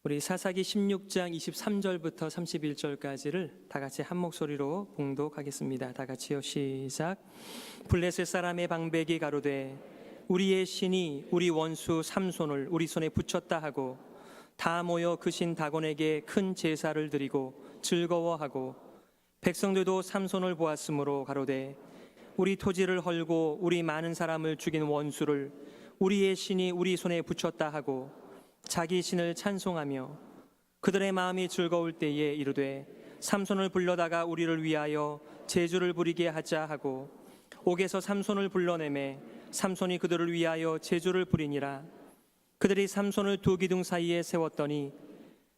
우리 사사기 16장 23절부터 31절까지를 다 같이 한 목소리로 봉독하겠습니다. 다 같이요. 시작. 블레셋 사람의 방백이 가로되 우리의 신이 우리 원수 삼손을 우리 손에 붙였다 하고 다 모여 그 신 다곤에게 큰 제사를 드리고 즐거워하고 백성들도 삼손을 보았으므로 가로되 우리 토지를 헐고 우리 많은 사람을 죽인 원수를 우리의 신이 우리 손에 붙였다 하고 자기 신을 찬송하며 그들의 마음이 즐거울 때에 이르되 삼손을 불러다가 우리를 위하여 제주를 부리게 하자 하고 옥에서 삼손을 불러내매 삼손이 그들을 위하여 제주를 부리니라. 그들이 삼손을 두 기둥 사이에 세웠더니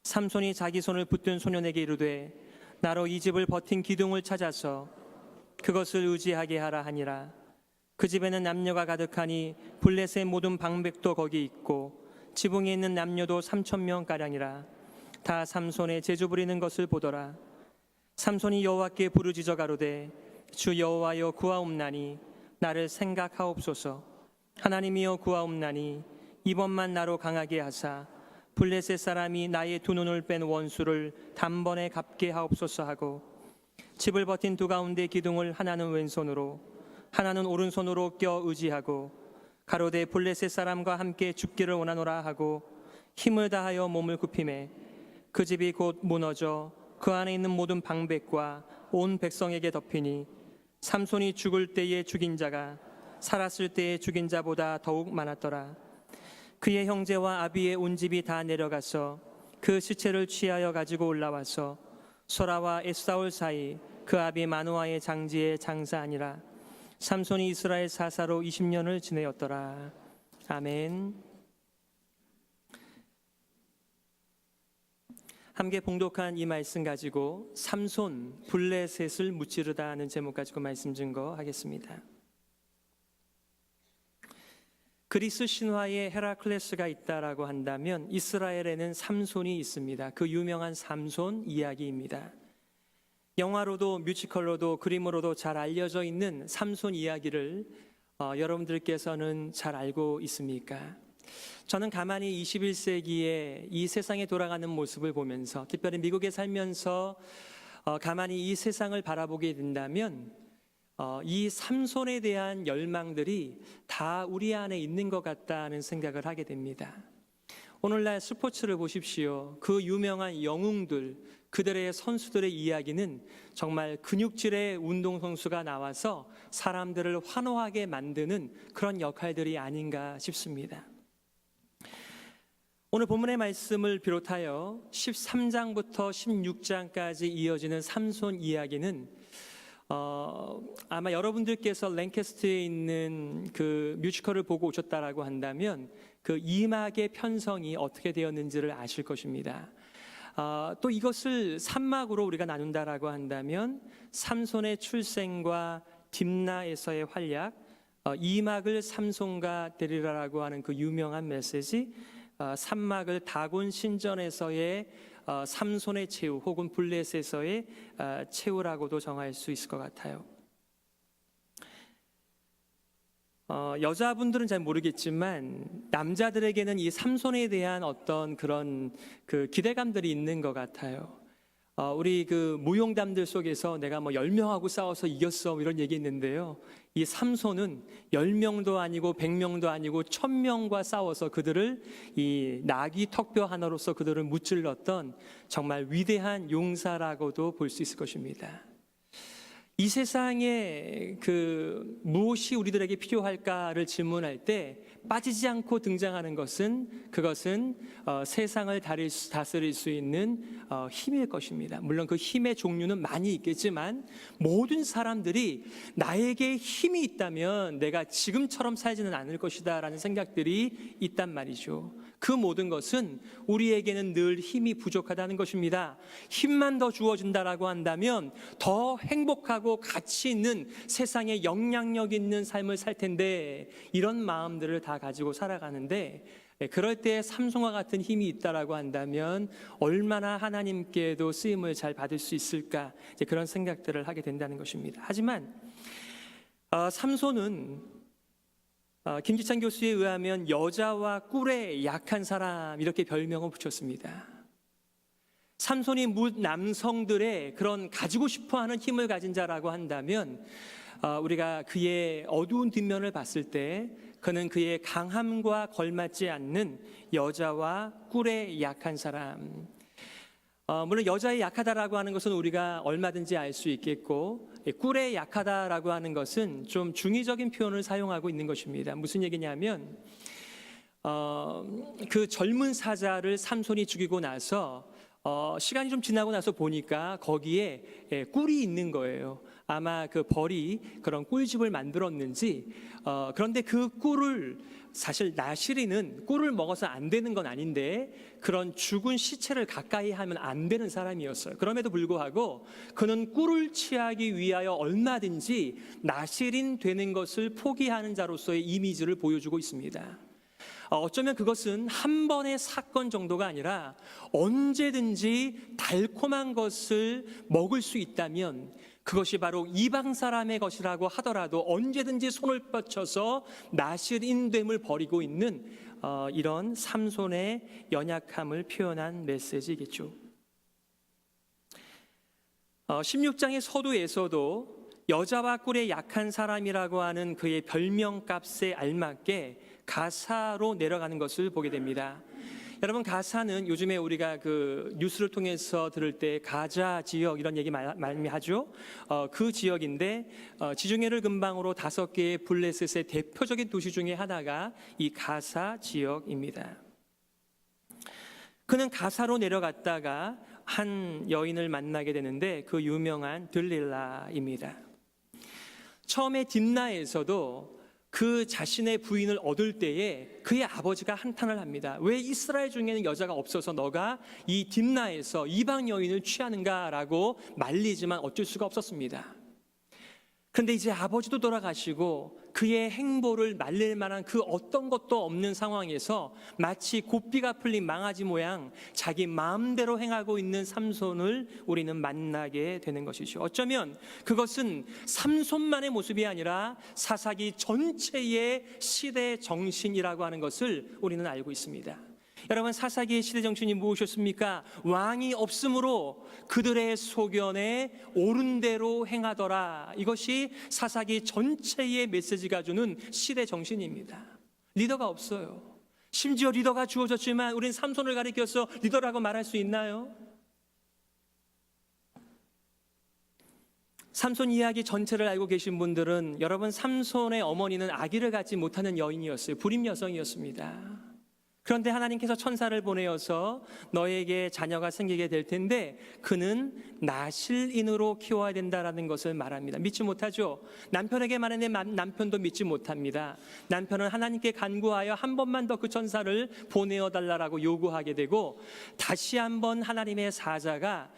삼손이 자기 손을 붙든 소년에게 이르되 나로 이 집을 버틴 기둥을 찾아서 그것을 의지하게 하라 하니라. 그 집에는 남녀가 가득하니 블레셋의 모든 방백도 거기 있고 지붕에 있는 남녀도 3,000명가량이라. 다 삼손의 제주 부리는 것을 보더라. 삼손이 여호와께 부르짖어 가로되 주 여호와여 구하옵나니 나를 생각하옵소서. 하나님이여 구하옵나니 이번만 나로 강하게 하사 블레셋 사람이 나의 두 눈을 뺀 원수를 단번에 갚게 하옵소서 하고 집을 버틴 두 가운데 기둥을 하나는 왼손으로 하나는 오른손으로 껴 의지하고 가로되 블레셋 사람과 함께 죽기를 원하노라 하고 힘을 다하여 몸을 굽히매 그 집이 곧 무너져 그 안에 있는 모든 방백과 온 백성에게 덮이니 삼손이 죽을 때에 죽인 자가 살았을 때에 죽인 자보다 더욱 많았더라. 그의 형제와 아비의 온 집이 다 내려가서 그 시체를 취하여 가지고 올라와서 소라와 에스사올 사이 그 아비 마누아의 장지에 장사하니라. 삼손이 이스라엘 사사로 20년을 지내었더라. 아멘. 함께 봉독한 이 말씀 가지고 삼손 블레셋을 무찌르다 하는 제목 가지고 말씀 증거하겠습니다. 그리스 신화에 헤라클레스가 있다라고 한다면 이스라엘에는 삼손이 있습니다. 그 유명한 삼손 이야기입니다. 영화로도 뮤지컬로도 그림으로도 잘 알려져 있는 삼손 이야기를 여러분들께서는 잘 알고 있습니까? 저는 가만히 21세기에 이 세상에 돌아가는 모습을 보면서 특별히 미국에 살면서 가만히 이 세상을 바라보게 된다면 이 삼손에 대한 열망들이 다 우리 안에 있는 것 같다는 생각을 하게 됩니다. 오늘날 스포츠를 보십시오. 그 유명한 영웅들, 그들의 선수들의 이야기는 정말 근육질의 운동선수가 나와서 사람들을 환호하게 만드는 그런 역할들이 아닌가 싶습니다. 오늘 본문의 말씀을 비롯하여 13장부터 16장까지 이어지는 삼손 이야기는 아마 여러분들께서 랭캐스트에 있는 그 뮤지컬을 보고 오셨다라고 한다면 그 이막의 편성이 어떻게 되었는지를 아실 것입니다. 또 이것을 3막으로 우리가 나눈다라고 한다면 삼손의 출생과 딥나에서의 활약, 2막을 삼손과 데리라라고 하는 그 유명한 메시지, 3막을 다곤 신전에서의 삼손의 최후 혹은 블레셋에서의 최후라고도 정할 수 있을 것 같아요. 여자분들은 잘 모르겠지만 남자들에게는 이 삼손에 대한 어떤 그런 그 기대감들이 있는 것 같아요. 우리 그 무용담들 속에서 내가 뭐 10명하고 싸워서 이겼어 이런 얘기 있는데요. 이 삼손은 10명도 아니고 100명도 아니고 1000명과 싸워서 그들을 이 나귀 턱뼈 하나로서 그들을 무찔렀던 정말 위대한 용사라고도 볼 수 있을 것입니다. 이 세상에 그 무엇이 우리들에게 필요할까를 질문할 때 빠지지 않고 등장하는 것은 그것은 세상을 다스릴 수 있는 힘일 것입니다. 물론 그 힘의 종류는 많이 있겠지만 모든 사람들이 나에게 힘이 있다면 내가 지금처럼 살지는 않을 것이다 라는 생각들이 있단 말이죠. 그 모든 것은 우리에게는 늘 힘이 부족하다는 것입니다. 힘만 더 주어진다라고 한다면 더 행복하고 가치 있는 세상에 영향력 있는 삶을 살 텐데 이런 마음들을 다 가지고 살아가는데 그럴 때 삼손과 같은 힘이 있다라고 한다면 얼마나 하나님께도 쓰임을 잘 받을 수 있을까 이제 그런 생각들을 하게 된다는 것입니다. 하지만 삼손은 김지찬 교수에 의하면 여자와 꿀에 약한 사람 이렇게 별명을 붙였습니다. 삼손이 남성들의 그런 가지고 싶어하는 힘을 가진 자라고 한다면 우리가 그의 어두운 뒷면을 봤을 때 그는 그의 강함과 걸맞지 않는 여자와 꿀에 약한 사람. 물론 여자의 약하다라고 하는 것은 우리가 얼마든지 알 수 있겠고, 꿀에 약하다라고 하는 것은 좀 중의적인 표현을 사용하고 있는 것입니다. 무슨 얘기냐면 그 젊은 사자를 삼손이 죽이고 나서 시간이 좀 지나고 나서 보니까 거기에 꿀이 있는 거예요. 아마 그 벌이 그런 꿀집을 만들었는지, 그런데 그 꿀을, 사실 나시린은 꿀을 먹어서 안 되는 건 아닌데 그런 죽은 시체를 가까이 하면 안 되는 사람이었어요. 그럼에도 불구하고 그는 꿀을 취하기 위하여 얼마든지 나시린 되는 것을 포기하는 자로서의 이미지를 보여주고 있습니다. 어쩌면 그것은 한 번의 사건 정도가 아니라 언제든지 달콤한 것을 먹을 수 있다면 그것이 바로 이방 사람의 것이라고 하더라도 언제든지 손을 뻗쳐서 나실인됨을 버리고 있는 이런 삼손의 연약함을 표현한 메시지겠죠. 16장의 서두에서도 여자와 꿀에 약한 사람이라고 하는 그의 별명값에 알맞게 가사로 내려가는 것을 보게 됩니다. 여러분, 가사는 요즘에 우리가 그 뉴스를 통해서 들을 때 가자 지역 이런 얘기 많이 하죠. 그 지역인데 지중해를 근방으로 5개의 블레셋의 대표적인 도시 중에 하나가 이 가사 지역입니다. 그는 가사로 내려갔다가 한 여인을 만나게 되는데 그 유명한 들릴라입니다. 처음에 딥나에서도 그 자신의 부인을 얻을 때에 그의 아버지가 한탄을 합니다. 왜 이스라엘 중에는 여자가 없어서 너가 이 딥나에서 이방 여인을 취하는가라고 말리지만 어쩔 수가 없었습니다. 그런데 이제 아버지도 돌아가시고 그의 행보를 말릴 만한 그 어떤 것도 없는 상황에서 마치 고삐가 풀린 망아지 모양 자기 마음대로 행하고 있는 삼손을 우리는 만나게 되는 것이죠. 어쩌면 그것은 삼손만의 모습이 아니라 사사기 전체의 시대 정신이라고 하는 것을 우리는 알고 있습니다. 여러분, 사사기의 시대 정신이 무엇이었습니까? 왕이 없으므로 그들의 소견에 옳은 대로 행하더라. 이것이 사사기 전체의 메시지가 주는 시대 정신입니다. 리더가 없어요. 심지어 리더가 주어졌지만 우리는 삼손을 가리켜서 리더라고 말할 수 있나요? 삼손 이야기 전체를 알고 계신 분들은 여러분, 삼손의 어머니는 아기를 갖지 못하는 여인이었어요. 불임 여성이었습니다. 그런데 하나님께서 천사를 보내어서 너에게 자녀가 생기게 될 텐데 그는 나실인으로 키워야 된다라는 것을 말합니다. 믿지 못하죠. 남편에게 말했는데 남편도 믿지 못합니다. 남편은 하나님께 간구하여 한 번만 더 그 천사를 보내어 달라고 요구하게 되고 다시 한번 하나님의 사자가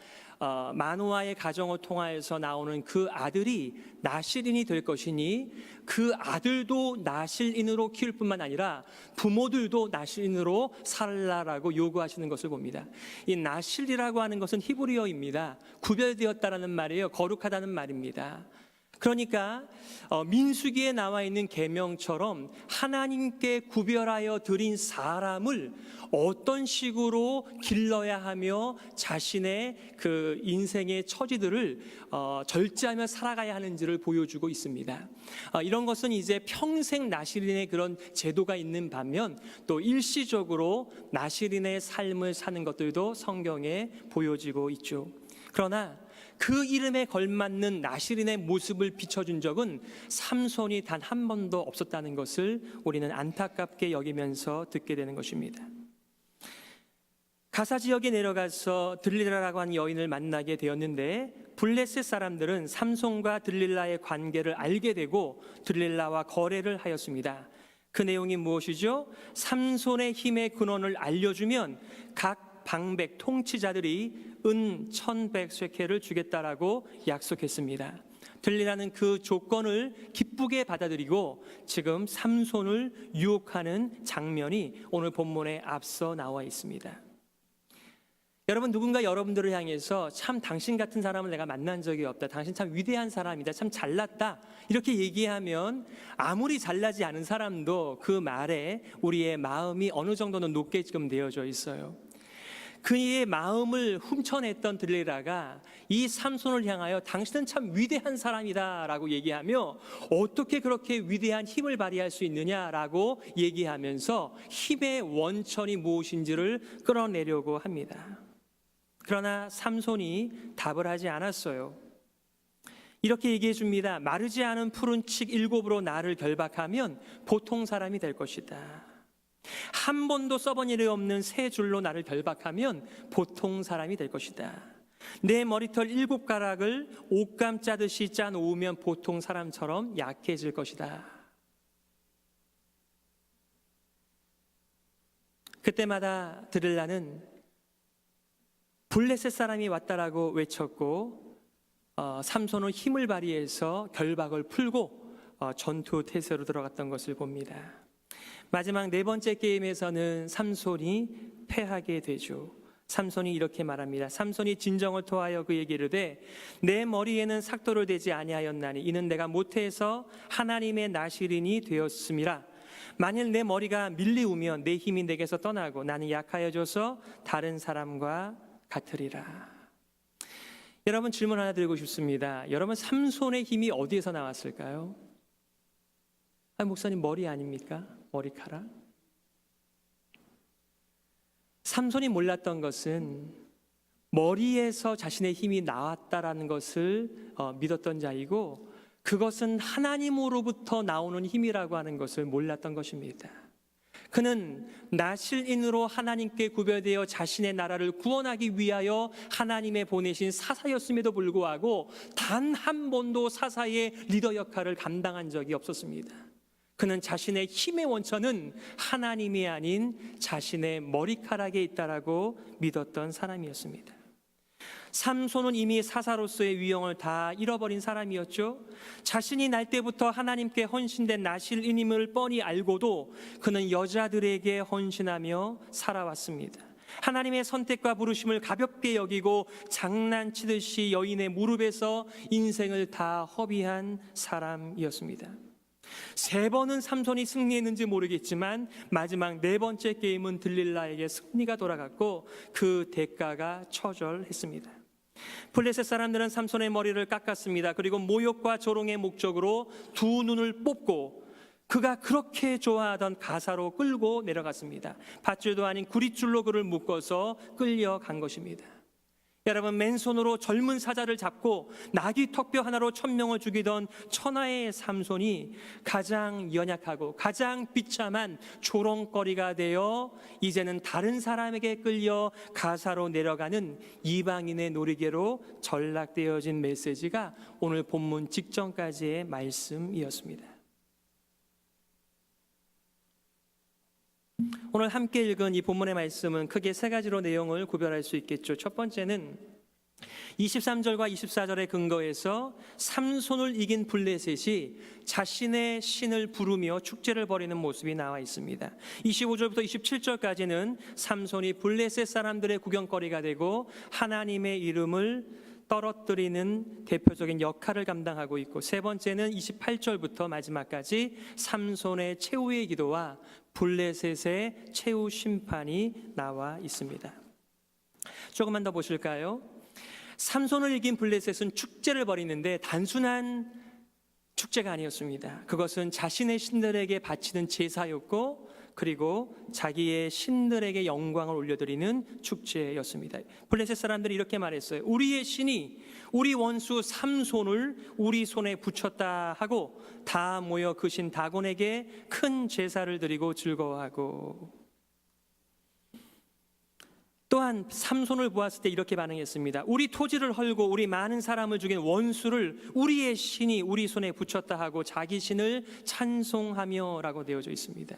마노아의 가정을 통하여서 나오는 그 아들이 나실인이 될 것이니 그 아들도 나실인으로 키울 뿐만 아니라 부모들도 나실인으로 살라라고 요구하시는 것을 봅니다. 이 나실이라고 하는 것은 히브리어입니다. 구별되었다라는 말이에요. 거룩하다는 말입니다. 그러니까 민수기에 나와 있는 계명처럼 하나님께 구별하여 드린 사람을 어떤 식으로 길러야 하며 자신의 그 인생의 처지들을 절제하며 살아가야 하는지를 보여주고 있습니다. 이런 것은 이제 평생 나실인의 그런 제도가 있는 반면 또 일시적으로 나실인의 삶을 사는 것들도 성경에 보여지고 있죠. 그러나 그 이름에 걸맞는 나실인의 모습을 비춰준 적은 삼손이 단 한 번도 없었다는 것을 우리는 안타깝게 여기면서 듣게 되는 것입니다. 가사 지역에 내려가서 들릴라라고 하는 여인을 만나게 되었는데 블레셋 사람들은 삼손과 들릴라의 관계를 알게 되고 들릴라와 거래를 하였습니다. 그 내용이 무엇이죠? 삼손의 힘의 근원을 알려주면 각 방백 통치자들이 은 1,100쇠켈을 주겠다라고 약속했습니다. 들리라는 그 조건을 기쁘게 받아들이고 지금 삼손을 유혹하는 장면이 오늘 본문에 앞서 나와 있습니다. 여러분, 누군가 여러분들을 향해서 참 당신 같은 사람을 내가 만난 적이 없다, 당신 참 위대한 사람이다, 참 잘났다 이렇게 얘기하면 아무리 잘나지 않은 사람도 그 말에 우리의 마음이 어느 정도는 높게 지금 되어져 있어요. 그의 마음을 훔쳐냈던 들릴라가 이 삼손을 향하여 당신은 참 위대한 사람이다라고 얘기하며 어떻게 그렇게 위대한 힘을 발휘할 수 있느냐라고 얘기하면서 힘의 원천이 무엇인지를 끌어내려고 합니다. 그러나 삼손이 답을 하지 않았어요. 이렇게 얘기해 줍니다. 마르지 않은 푸른 칡 7으로 나를 결박하면 보통 사람이 될 것이다. 한 번도 써본 일이 없는 새 줄로 나를 결박하면 보통 사람이 될 것이다. 내 머리털 7가락을 옷감 짜듯이 짜 놓으면 보통 사람처럼 약해질 것이다. 그때마다 들릴라는 블레셋 사람이 왔다라고 외쳤고 삼손은 힘을 발휘해서 결박을 풀고 전투 태세로 들어갔던 것을 봅니다. 마지막 4번째 게임에서는 삼손이 패하게 되죠. 삼손이 이렇게 말합니다. 삼손이 진정을 토하여 그에게 이르되 내 머리에는 삭도를 대지 아니하였나니 이는 내가 모태에서 하나님의 나실인이 되었음이라. 만일 내 머리가 밀리우면 내 힘이 내게서 떠나고 나는 약하여져서 다른 사람과 같으리라. 여러분, 질문 하나 드리고 싶습니다. 여러분, 삼손의 힘이 어디에서 나왔을까요? 목사님, 머리 아닙니까? 머리카락? 삼손이 몰랐던 것은 머리에서 자신의 힘이 나왔다라는 것을 믿었던 자이고, 그것은 하나님으로부터 나오는 힘이라고 하는 것을 몰랐던 것입니다. 그는 나실인으로 하나님께 구별되어 자신의 나라를 구원하기 위하여 하나님의 보내신 사사였음에도 불구하고 단 한 번도 사사의 리더 역할을 감당한 적이 없었습니다. 그는 자신의 힘의 원천은 하나님이 아닌 자신의 머리카락에 있다라고 믿었던 사람이었습니다. 삼손은 이미 사사로서의 위용을 다 잃어버린 사람이었죠. 자신이 날 때부터 하나님께 헌신된 나실인임을 뻔히 알고도 그는 여자들에게 헌신하며 살아왔습니다. 하나님의 선택과 부르심을 가볍게 여기고 장난치듯이 여인의 무릎에서 인생을 다 허비한 사람이었습니다. 3번은 삼손이 승리했는지 모르겠지만 마지막 4번째 게임은 들릴라에게 승리가 돌아갔고 그 대가가 처절했습니다. 블레셋 사람들은 삼손의 머리를 깎았습니다. 그리고 모욕과 조롱의 목적으로 2 눈을 뽑고 그가 그렇게 좋아하던 가사로 끌고 내려갔습니다. 밧줄도 아닌 구릿줄로 그를 묶어서 끌려간 것입니다. 여러분, 맨손으로 젊은 사자를 잡고 나귀 턱뼈 하나로 1000명을 죽이던 천하의 삼손이 가장 연약하고 가장 비참한 조롱거리가 되어 이제는 다른 사람에게 끌려 가사로 내려가는 이방인의 놀이개로 전락되어진 메시지가 오늘 본문 직전까지의 말씀이었습니다. 오늘 함께 읽은 이 본문의 말씀은 크게 3가지로 내용을 구별할 수 있겠죠. 첫 번째는 23절과 24절의 근거에서 삼손을 이긴 블레셋이 자신의 신을 부르며 축제를 벌이는 모습이 나와 있습니다. 25절부터 27절까지는 삼손이 블레셋 사람들의 구경거리가 되고 하나님의 이름을 떨어뜨리는 대표적인 역할을 감당하고 있고, 3번째는 28절부터 마지막까지 삼손의 최후의 기도와 블레셋의 최후 심판이 나와 있습니다. 조금만 더 보실까요? 삼손을 이긴 블레셋은 축제를 벌이는데 단순한 축제가 아니었습니다. 그것은 자신의 신들에게 바치는 제사였고, 그리고 자기의 신들에게 영광을 올려드리는 축제였습니다. 블레셋 사람들이 이렇게 말했어요. 우리의 신이 우리 원수 삼손을 우리 손에 붙였다 하고 다 모여 그 신 다곤에게 큰 제사를 드리고 즐거워하고, 또한 삼손을 보았을 때 이렇게 반응했습니다. 우리 토지를 헐고 우리 많은 사람을 죽인 원수를 우리의 신이 우리 손에 붙였다 하고 자기 신을 찬송하며 라고 되어져 있습니다.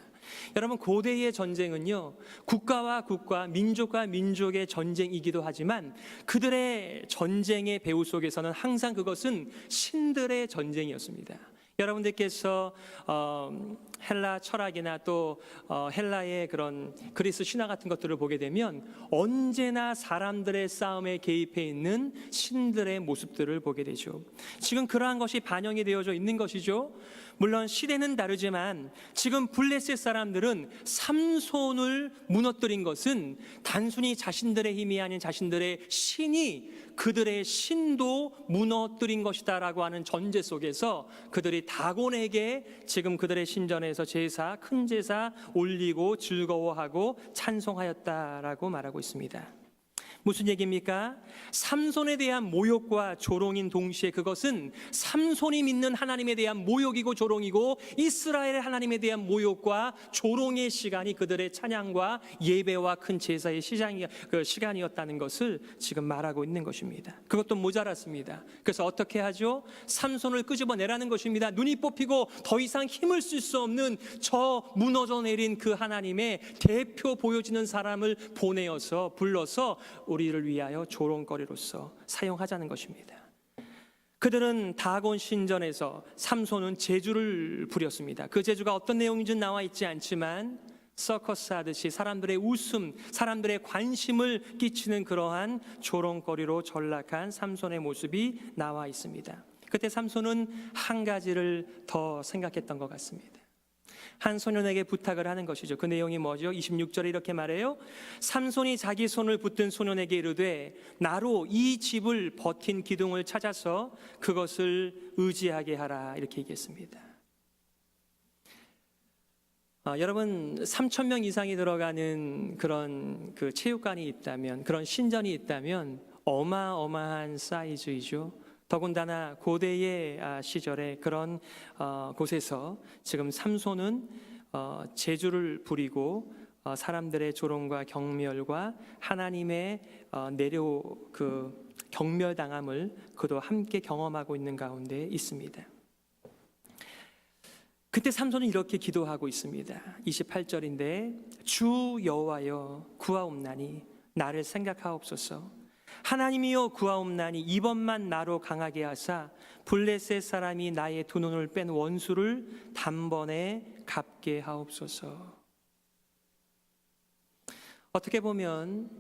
여러분, 고대의 전쟁은요, 국가와 국가, 민족과 민족의 전쟁이기도 하지만 그들의 전쟁의 배후 속에서는 항상 그것은 신들의 전쟁이었습니다. 여러분들께서 헬라 철학이나 또 헬라의 그런 그리스 신화 같은 것들을 보게 되면 언제나 사람들의 싸움에 개입해 있는 신들의 모습들을 보게 되죠. 지금 그러한 것이 반영이 되어져 있는 것이죠. 물론 시대는 다르지만 지금 블레셋 사람들은 삼손을 무너뜨린 것은 단순히 자신들의 힘이 아닌 자신들의 신이 그들의 신도 무너뜨린 것이다라고 하는 전제 속에서 그들이 다곤에게 지금 그들의 신전에서 제사, 큰 제사 올리고 즐거워하고 찬송하였다라고 말하고 있습니다. 무슨 얘기입니까? 삼손에 대한 모욕과 조롱인 동시에 그것은 삼손이 믿는 하나님에 대한 모욕이고 조롱이고 이스라엘의 하나님에 대한 모욕과 조롱의 시간이 그들의 찬양과 예배와 큰 제사의 시간이었다는 것을 지금 말하고 있는 것입니다. 그것도 모자랐습니다. 그래서 어떻게 하죠? 삼손을 끄집어내라는 것입니다. 눈이 뽑히고 더 이상 힘을 쓸 수 없는 저 무너져 내린 그 하나님의 대표 보여지는 사람을 불러서 우리를 위하여 조롱거리로서 사용하자는 것입니다. 그들은 다곤 신전에서 삼손은 제주를 부렸습니다. 그 제주가 어떤 내용인지는 나와 있지 않지만 서커스 하듯이 사람들의 웃음, 사람들의 관심을 끼치는 그러한 조롱거리로 전락한 삼손의 모습이 나와 있습니다. 그때 삼손은 한 가지를 더 생각했던 것 같습니다. 한 소년에게 부탁을 하는 것이죠. 그 내용이 뭐죠? 26절에 이렇게 말해요. 삼손이 자기 손을 붙든 소년에게 이르되 나로 이 집을 버틴 기둥을 찾아서 그것을 의지하게 하라, 이렇게 얘기했습니다. 여러분 3,000명 이상이 들어가는 그런 그 체육관이 있다면, 그런 신전이 있다면 어마어마한 사이즈이죠. 더군다나 고대의 시절에 그런 곳에서 지금 삼손은 제주를 부리고 사람들의 조롱과 경멸과 하나님의 경멸당함을 그도 함께 경험하고 있는 가운데 있습니다. 그때 삼손은 이렇게 기도하고 있습니다. 28절인데 주 여호와여 구하옵나니 나를 생각하옵소서. 하나님이여 구하옵나니 이번만 나로 강하게 하사 블레셋 사람이 나의 두 눈을 뺀 원수를 단번에 갚게 하옵소서. 어떻게 보면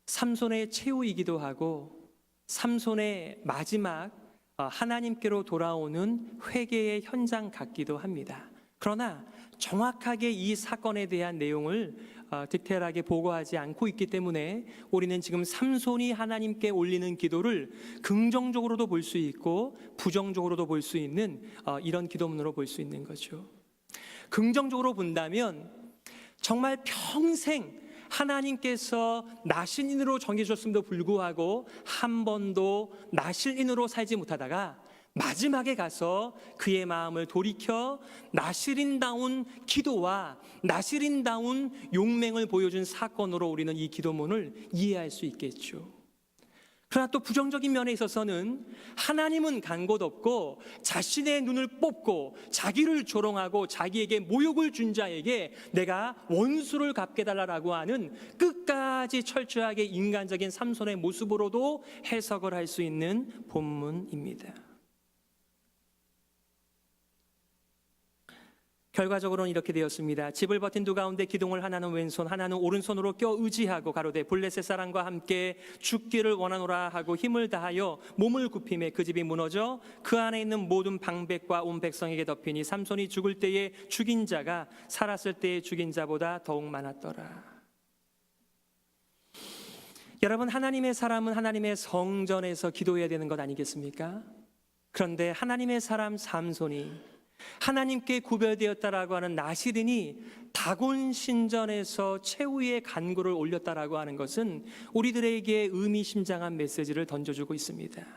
삼손의 최후이기도 하고 삼손의 마지막 하나님께로 돌아오는 회개의 현장 같기도 합니다. 그러나 정확하게 이 사건에 대한 내용을 디테일하게 보고하지 않고 있기 때문에 우리는 지금 삼손이 하나님께 올리는 기도를 긍정적으로도 볼 수 있고 부정적으로도 볼 수 있는 이런 기도문으로 볼 수 있는 거죠. 긍정적으로 본다면 정말 평생 하나님께서 나실인으로 정해주셨음에도 불구하고 한 번도 나실인으로 살지 못하다가 마지막에 가서 그의 마음을 돌이켜 나실인다운 기도와 나실인다운 용맹을 보여준 사건으로 우리는 이 기도문을 이해할 수 있겠죠. 그러나 또 부정적인 면에 있어서는 하나님은 간 곳 없고 자신의 눈을 뽑고 자기를 조롱하고 자기에게 모욕을 준 자에게 내가 원수를 갚게 달라고 하는 끝까지 철저하게 인간적인 삼손의 모습으로도 해석을 할 수 있는 본문입니다. 결과적으로는 이렇게 되었습니다. 집을 버틴 두 가운데 기둥을 하나는 왼손 하나는 오른손으로 껴 의지하고 가로되 블레셋 사람과 함께 죽기를 원하노라 하고 힘을 다하여 몸을 굽히매 그 집이 무너져 그 안에 있는 모든 방백과 온 백성에게 덮이니 삼손이 죽을 때에 죽인 자가 살았을 때에 죽인 자보다 더욱 많았더라. 여러분, 하나님의 사람은 하나님의 성전에서 기도해야 되는 것 아니겠습니까? 그런데 하나님의 사람 삼손이 하나님께 구별되었다라고 하는 나실인이 다곤 신전에서 최후의 간구를 올렸다라고 하는 것은 우리들에게 의미심장한 메시지를 던져주고 있습니다.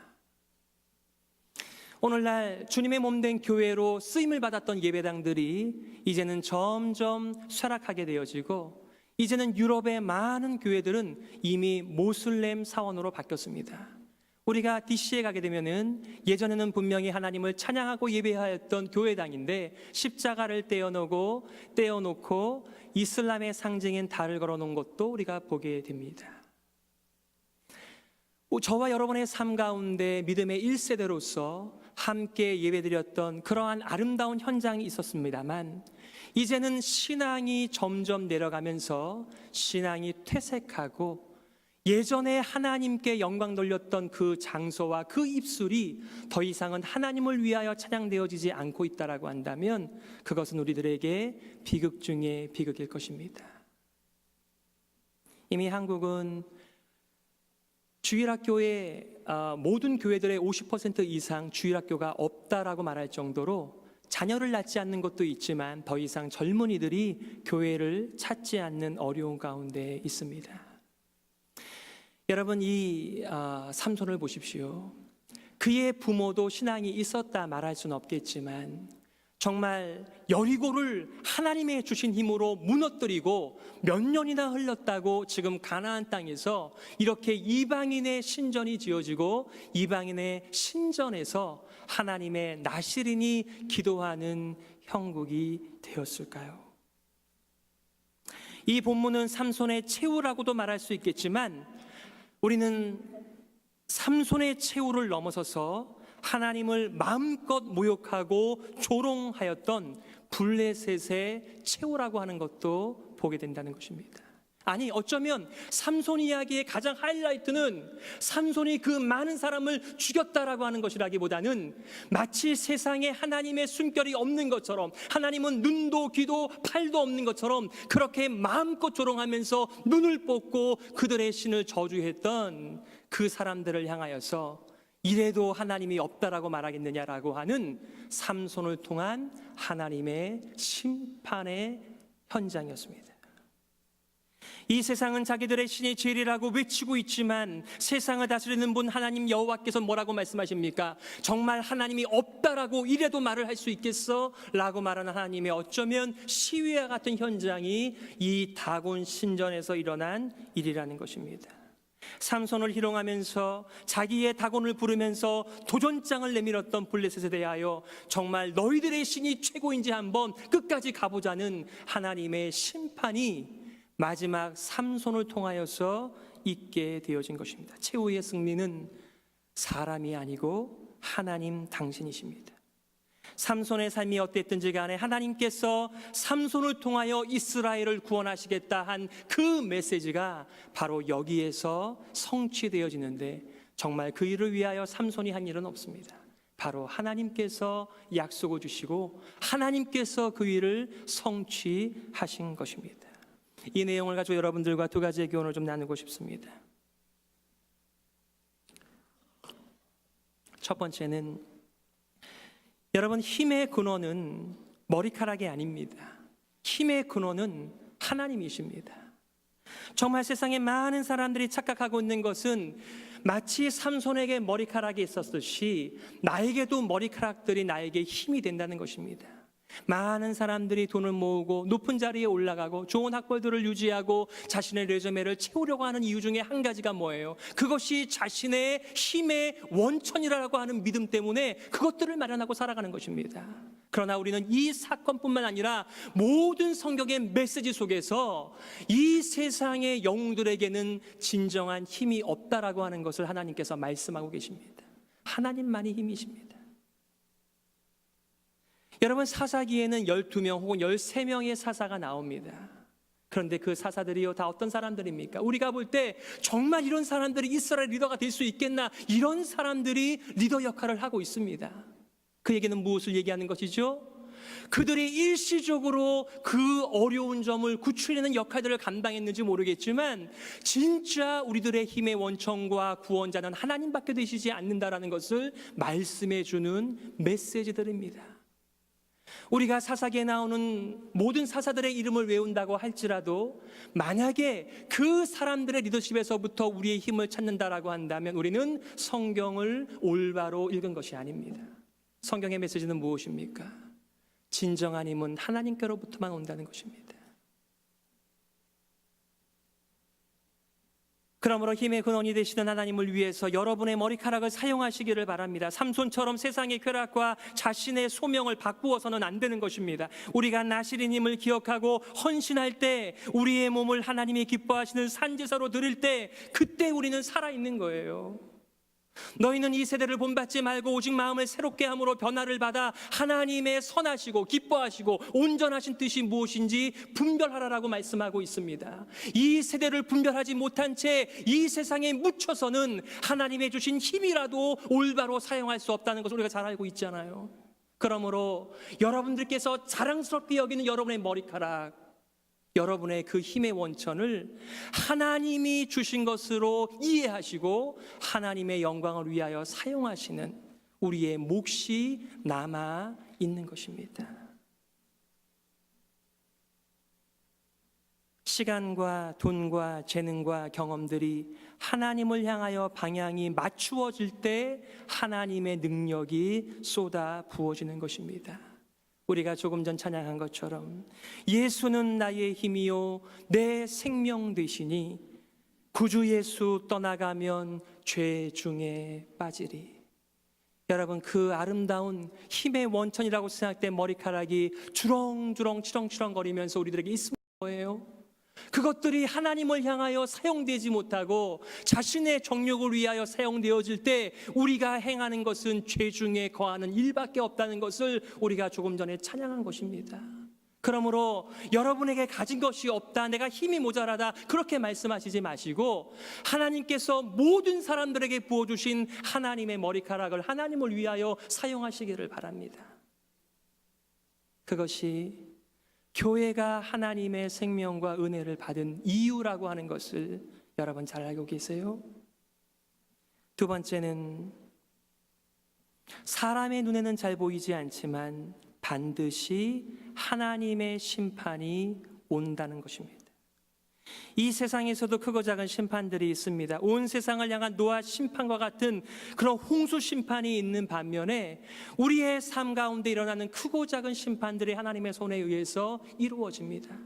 오늘날 주님의 몸된 교회로 쓰임을 받았던 예배당들이 이제는 점점 쇠락하게 되어지고 이제는 유럽의 많은 교회들은 이미 모슬렘 사원으로 바뀌었습니다. 우리가 DC에 가게 되면은 예전에는 분명히 하나님을 찬양하고 예배하였던 교회당인데 십자가를 떼어놓고 이슬람의 상징인 달을 걸어놓은 것도 우리가 보게 됩니다. 저와 여러분의 삶 가운데 믿음의 1세대로서 함께 예배드렸던 그러한 아름다운 현장이 있었습니다만 이제는 신앙이 점점 내려가면서 신앙이 퇴색하고 예전에 하나님께 영광 돌렸던 그 장소와 그 입술이 더 이상은 하나님을 위하여 찬양되어지지 않고 있다라고 한다면 그것은 우리들에게 비극 중에 비극일 것입니다. 이미 한국은 주일학교의 모든 교회들의 50% 이상 주일학교가 없다라고 말할 정도로 자녀를 낳지 않는 것도 있지만 더 이상 젊은이들이 교회를 찾지 않는 어려운 가운데 있습니다. 여러분, 이 삼손을 보십시오. 그의 부모도 신앙이 있었다 말할 수는 없겠지만 정말 여리고를 하나님의 주신 힘으로 무너뜨리고 몇 년이나 흘렀다고 지금 가나안 땅에서 이렇게 이방인의 신전이 지어지고 이방인의 신전에서 하나님의 나시린이 기도하는 형국이 되었을까요? 이 본문은 삼손의 최후라고도 말할 수 있겠지만 우리는 삼손의 최후를 넘어서서 하나님을 마음껏 모욕하고 조롱하였던 블레셋의 최후라고 하는 것도 보게 된다는 것입니다. 아니, 어쩌면 삼손 이야기의 가장 하이라이트는 삼손이 그 많은 사람을 죽였다라고 하는 것이라기보다는 마치 세상에 하나님의 숨결이 없는 것처럼, 하나님은 눈도 귀도 팔도 없는 것처럼 그렇게 마음껏 조롱하면서 눈을 뽑고 그들의 신을 저주했던 그 사람들을 향하여서 이래도 하나님이 없다라고 말하겠느냐라고 하는 삼손을 통한 하나님의 심판의 현장이었습니다. 이 세상은 자기들의 신이 죄리라고 외치고 있지만 세상을 다스리는 분 하나님 여호와께서 뭐라고 말씀하십니까? 정말 하나님이 없다라고 이래도 말을 할 수 있겠어? 라고 말하는 하나님의 어쩌면 시위와 같은 현장이 이 다곤 신전에서 일어난 일이라는 것입니다. 삼손을 희롱하면서 자기의 다곤을 부르면서 도전장을 내밀었던 블레셋에 대하여 정말 너희들의 신이 최고인지 한번 끝까지 가보자는 하나님의 심판이 마지막 삼손을 통하여서 있게 되어진 것입니다. 최후의 승리는 사람이 아니고 하나님 당신이십니다. 삼손의 삶이 어땠든지 간에 하나님께서 삼손을 통하여 이스라엘을 구원하시겠다 한 그 메시지가 바로 여기에서 성취되어지는데 정말 그 일을 위하여 삼손이 한 일은 없습니다. 바로 하나님께서 약속을 주시고 하나님께서 그 일을 성취하신 것입니다. 이 내용을 가지고 여러분들과 두 가지의 교훈을 좀 나누고 싶습니다. 첫 번째는 여러분, 힘의 근원은 머리카락이 아닙니다. 힘의 근원은 하나님이십니다. 정말 세상에 많은 사람들이 착각하고 있는 것은 마치 삼손에게 머리카락이 있었듯이 나에게도 머리카락들이 나에게 힘이 된다는 것입니다. 많은 사람들이 돈을 모으고 높은 자리에 올라가고 좋은 학벌들을 유지하고 자신의 레저메를 채우려고 하는 이유 중에 한 가지가 뭐예요? 그것이 자신의 힘의 원천이라고 하는 믿음 때문에 그것들을 마련하고 살아가는 것입니다. 그러나 우리는 이 사건뿐만 아니라 모든 성경의 메시지 속에서 이 세상의 영웅들에게는 진정한 힘이 없다라고 하는 것을 하나님께서 말씀하고 계십니다. 하나님만이 힘이십니다. 여러분, 사사기에는 12명 혹은 13명의 사사가 나옵니다. 그런데 그 사사들이요, 다 어떤 사람들입니까? 우리가 볼 때 정말 이런 사람들이 이스라엘 리더가 될 수 있겠나? 이런 사람들이 리더 역할을 하고 있습니다. 그 얘기는 무엇을 얘기하는 것이죠? 그들이 일시적으로 그 어려운 점을 구출하는 역할들을 감당했는지 모르겠지만 진짜 우리들의 힘의 원천과 구원자는 하나님밖에 되시지 않는다라는 것을 말씀해 주는 메시지들입니다. 우리가 사사기에 나오는 모든 사사들의 이름을 외운다고 할지라도 만약에 그 사람들의 리더십에서부터 우리의 힘을 찾는다라고 한다면 우리는 성경을 올바로 읽은 것이 아닙니다. 성경의 메시지는 무엇입니까? 진정한 힘은 하나님께로부터만 온다는 것입니다. 그러므로 힘의 근원이 되시는 하나님을 위해서 여러분의 머리카락을 사용하시기를 바랍니다. 삼손처럼 세상의 쾌락과 자신의 소명을 바꾸어서는 안 되는 것입니다. 우리가 나시린님을 기억하고 헌신할 때, 우리의 몸을 하나님이 기뻐하시는 산제사로 드릴 때, 그때 우리는 살아있는 거예요. 너희는 이 세대를 본받지 말고 오직 마음을 새롭게 함으로 변화를 받아 하나님의 선하시고 기뻐하시고 온전하신 뜻이 무엇인지 분별하라라고 말씀하고 있습니다. 이 세대를 분별하지 못한 채 이 세상에 묻혀서는 하나님의 주신 힘이라도 올바로 사용할 수 없다는 것을 우리가 잘 알고 있잖아요. 그러므로 여러분들께서 자랑스럽게 여기는 여러분의 머리카락, 여러분의 그 힘의 원천을 하나님이 주신 것으로 이해하시고 하나님의 영광을 위하여 사용하시는 우리의 몫이 남아 있는 것입니다. 시간과 돈과 재능과 경험들이 하나님을 향하여 방향이 맞추어질 때 하나님의 능력이 쏟아 부어지는 것입니다. 우리가 조금 전 찬양한 것처럼 예수는 나의 힘이요 내 생명 되시니 구주 예수 떠나가면 죄 중에 빠지리. 여러분, 그 아름다운 힘의 원천이라고 생각된 머리카락이 주렁주렁 치렁치렁거리면서 우리들에게 있는 거예요. 그것들이 하나님을 향하여 사용되지 못하고 자신의 정욕을 위하여 사용되어질 때 우리가 행하는 것은 죄 중에 거하는 일밖에 없다는 것을 우리가 조금 전에 찬양한 것입니다. 그러므로 여러분에게 가진 것이 없다, 내가 힘이 모자라다, 그렇게 말씀하시지 마시고 하나님께서 모든 사람들에게 부어주신 하나님의 머리카락을 하나님을 위하여 사용하시기를 바랍니다. 그것이 교회가 하나님의 생명과 은혜를 받은 이유라고 하는 것을 여러분 잘 알고 계세요? 두 번째는 사람의 눈에는 잘 보이지 않지만 반드시 하나님의 심판이 온다는 것입니다. 이 세상에서도 크고 작은 심판들이 있습니다. 온 세상을 향한 노아 심판과 같은 그런 홍수 심판이 있는 반면에 우리의 삶 가운데 일어나는 크고 작은 심판들이 하나님의 손에 의해서 이루어집니다.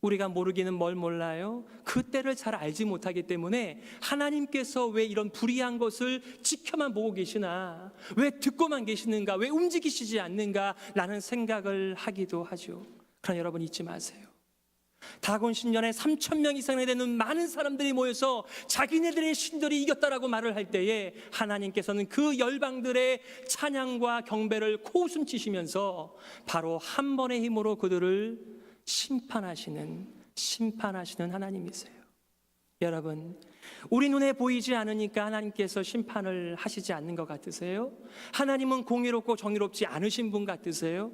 우리가 모르기는 뭘 몰라요? 그 때를 잘 알지 못하기 때문에 하나님께서 왜 이런 불의한 것을 지켜만 보고 계시나, 왜 듣고만 계시는가, 왜 움직이시지 않는가 라는 생각을 하기도 하죠. 그러나 여러분 잊지 마세요. 다곤 신전에 3,000명 이상이 되는 많은 사람들이 모여서 자기네들의 신들이 이겼다라고 말을 할 때에 하나님께서는 그 열방들의 찬양과 경배를 코웃음 치시면서 바로 한 번의 힘으로 그들을 심판하시는 하나님이세요. 여러분, 우리 눈에 보이지 않으니까 하나님께서 심판을 하시지 않는 것 같으세요? 하나님은 공의롭고 정의롭지 않으신 분 같으세요?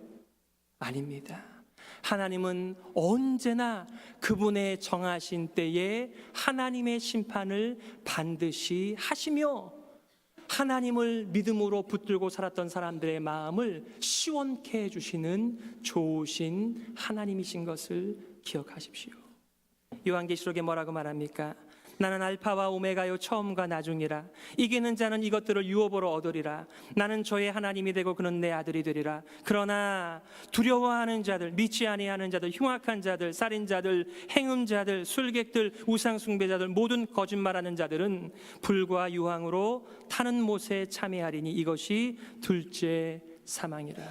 아닙니다. 하나님은 언제나 그분의 정하신 때에 하나님의 심판을 반드시 하시며 하나님을 믿음으로 붙들고 살았던 사람들의 마음을 시원케 해주시는 좋으신 하나님이신 것을 기억하십시오. 요한계시록에 뭐라고 말합니까? 나는 알파와 오메가요 처음과 나중이라. 이기는 자는 이것들을 유업으로 얻으리라. 나는 저의 하나님이 되고 그는 내 아들이 되리라. 그러나 두려워하는 자들, 믿지 아니하는 자들, 흉악한 자들, 살인자들, 행음자들, 술객들, 우상 숭배자들, 모든 거짓말하는 자들은 불과 유황으로 타는 못에 참여하리니 이것이 둘째 사망이라.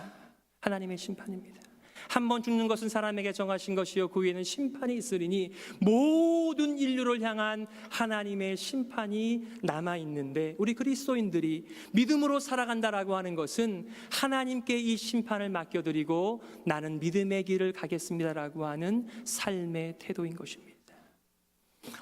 하나님의 심판입니다. 한 번 죽는 것은 사람에게 정하신 것이요 그 위에는 심판이 있으리니 모든 인류를 향한 하나님의 심판이 남아있는데, 우리 그리스도인들이 믿음으로 살아간다라고 하는 것은 하나님께 이 심판을 맡겨드리고 나는 믿음의 길을 가겠습니다라고 하는 삶의 태도인 것입니다.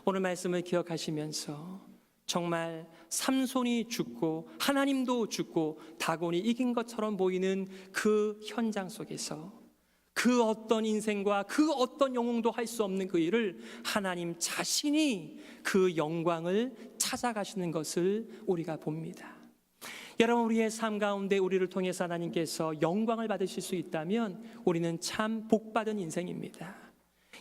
오늘 말씀을 기억하시면서 정말 삼손이 죽고 하나님도 죽고 다곤이 이긴 것처럼 보이는 그 현장 속에서 그 어떤 인생과 그 어떤 영웅도 할 수 없는 그 일을 하나님 자신이 그 영광을 찾아가시는 것을 우리가 봅니다. 여러분, 우리의 삶 가운데 우리를 통해서 하나님께서 영광을 받으실 수 있다면 우리는 참 복받은 인생입니다.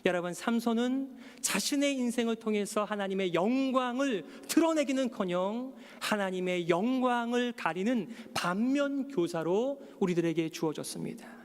여러분, 삼손은 자신의 인생을 통해서 하나님의 영광을 드러내기는커녕 하나님의 영광을 가리는 반면 교사로 우리들에게 주어졌습니다.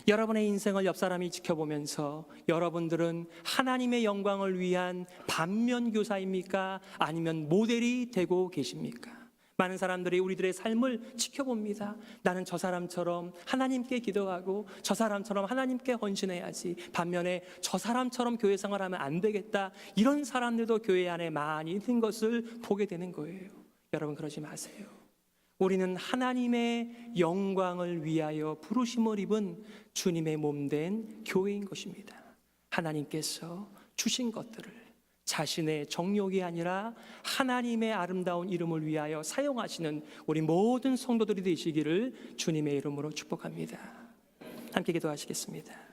여러분의 인생을 옆 사람이 지켜보면서 여러분들은 하나님의 영광을 위한 반면 교사입니까? 아니면 모델이 되고 계십니까? 많은 사람들이 우리들의 삶을 지켜봅니다. 나는 저 사람처럼 하나님께 기도하고 저 사람처럼 하나님께 헌신해야지, 반면에 저 사람처럼 교회 생활하면 안 되겠다, 이런 사람들도 교회 안에 많이 있는 것을 보게 되는 거예요. 여러분 그러지 마세요. 우리는 하나님의 영광을 위하여 부르심을 입은 주님의 몸된 교회인 것입니다. 하나님께서 주신 것들을 자신의 정욕이 아니라 하나님의 아름다운 이름을 위하여 사용하시는 우리 모든 성도들이 되시기를 주님의 이름으로 축복합니다. 함께 기도하시겠습니다.